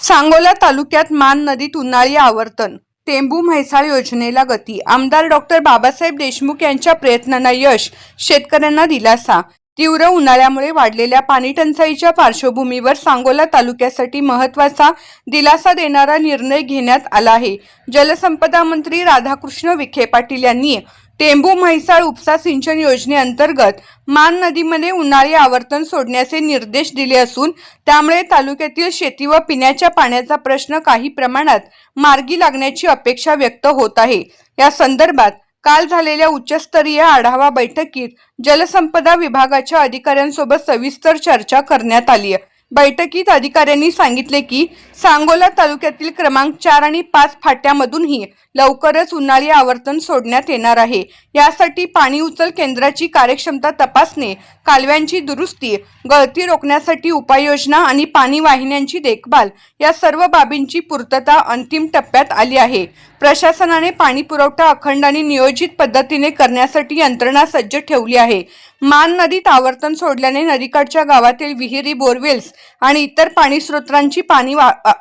सांगोला तालुक्यात मान नदीत उन्हाळी आवर्तन, टेंभू म्हैसाळ योजनेला गती, आमदार डॉक्टर बाबासाहेब देशमुख यांच्या प्रयत्नांना यश, शेतकऱ्यांना दिलासा। तीव्र उन्हाळ्यामुळे वाढलेल्या पाणी टंचाईच्या पार्श्वभूमीवर सांगोला तालुक्यासाठी महत्त्वाचा दिलासा देणारा निर्णय घेण्यात आला आहे। जलसंपदा मंत्री राधाकृष्ण विखे पाटील यांनी टेंभू म्हैसाळ उपसा सिंचन योजनेअंतर्गत मान नदीमध्ये उन्हाळी आवर्तन सोडण्याचे निर्देश दिले असून त्यामुळे तालुक्यातील शेती व पिण्याच्या पाण्याचा प्रश्न काही प्रमाणात मार्गी लागण्याची अपेक्षा व्यक्त होत आहे। या संदर्भात काल झालेल्या उच्चस्तरीय आढावा बैठकीत जलसंपदा विभागाच्या अधिकाऱ्यांसोबत सविस्तर चर्चा करण्यात आली। बैठकीत अधिकाऱ्यांनी सांगितले की सांगोला तालुक्यातील क्रमांक 4 आणि 5 फाट्यामधूनही लवकरच उन्हाळी आवर्तन सोडण्यात येणार आहे। यासाठी पाणी उचल केंद्राची कार्यक्षमता तपासणे, कालव्यांची दुरुस्ती, गळती रोखण्यासाठी उपाययोजना आणि पाणी वाहिन्यांची देखभाल या सर्व बाबींची पूर्तता अंतिम टप्प्यात आली आहे। प्रशासनाने पाणी पुरवठा अखंड आणि नियोजित पद्धतीने करण्यासाठी यंत्रणा सज्ज ठेवली आहे। मान नदीत आवर्तन सोडल्याने नदीकाठच्या गावातील विहिरी, बोरवेल्स आणि इतर पाणी स्रोतांची पाणी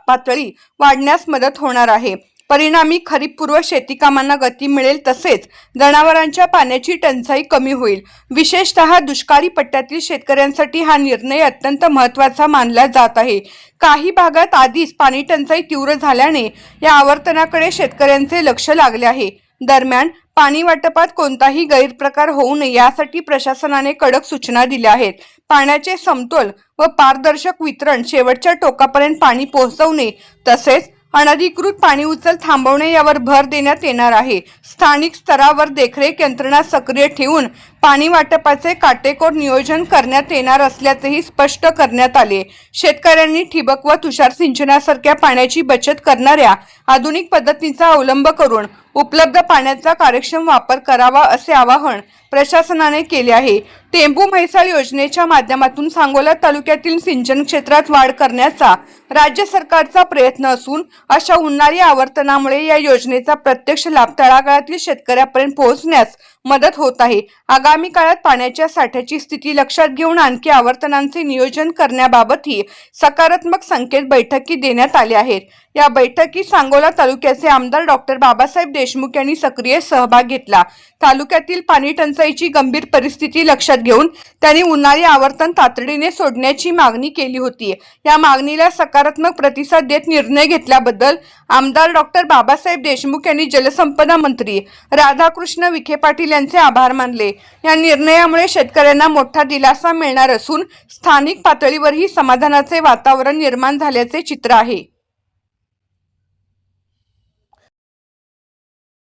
पातळी वाढण्यास मदत होणार आहे। परिणामी खरीपपूर्व शेती कामांना गती मिळेल, तसेच जनावरांच्या पाण्याची टंचाई कमी होईल। विशेषतः दुष्काळी पट्ट्यातील शेतकऱ्यांसाठी हा निर्णय अत्यंत महत्त्वाचा मानला जात आहे। काही भागात आधीच पाणी टंचाई तीव्र झाल्याने या आवर्तनाकडे शेतकऱ्यांचे लक्ष लागले आहे। दरम्यान पाणी वाटपात कोणताही गैरप्रकार होऊ नये यासाठी प्रशासनाने कडक सूचना दिल्या आहेत। पाण्याचे समतोल व पारदर्शक वितरण, शेवटच्या टोकापर्यंत पाणी पोहोचवणे तसेच अनधिकृत पाणी उचल थांबवणे यावर भर देण्यात येणार आहे। स्थानिक स्तरावर देखरेख यंत्रणा सक्रिय ठेवून पाणी वाटपाचे काटेकोर नियोजन करण्यात येणार असल्याचेही स्पष्ट करण्यात आले। शेतकऱ्यांनी ठिबक व तुषार सिंचनासारख्या पाण्याची बचत करणाऱ्या आधुनिक पद्धतींचा अवलंब करून उपलब्ध पाण्याचा कार्यक्षम वापर करावा असे आवाहन प्रशासनाने केले आहे। टेंभू म्हैसाळ योजनेच्या माध्यमातून सांगोला तालुक्यातील सिंचन क्षेत्रात वाढ करण्याचा राज्य सरकारचा प्रयत्न असून अशा उन्हाळी आवर्तनामुळे या योजनेचा प्रत्यक्ष लाभ तळागाळातील शेतकऱ्यापर्यंत पोहोचण्यास मदत होत आहे। आगामी काळात पाण्याच्या साठ्याची स्थिती लक्षात घेऊन आणखी आवर्तनांचे नियोजन करण्याबाबतही सकारात्मक संकेत बैठकीत देण्यात आले आहेत। या बैठकीत सांगोला तालुक्याचे आमदार डॉक्टर बाबासाहेब देशमुख यांनी सक्रिय सहभाग घेतला। तालुक्यातील पाणी टंचाईची गंभीर परिस्थिती लक्षात घेऊन त्यांनी उन्हाळी आवर्तन तातडीने सोडण्याची मागणी केली होती। या मागणीला सकारात्मक प्रतिसाद देत निर्णय घेतल्याबद्दल आमदार डॉक्टर बाबासाहेब देशमुख यांनी जलसंपदा मंत्री राधाकृष्ण विखे पाटील यांचे आभार मानले। या निर्णयामुळे शेतकऱ्यांना मोठा दिलासा मिळणार असून स्थानिक पातळीवरही समाधानाचे वातावरण निर्माण झाल्याचे चित्र आहे।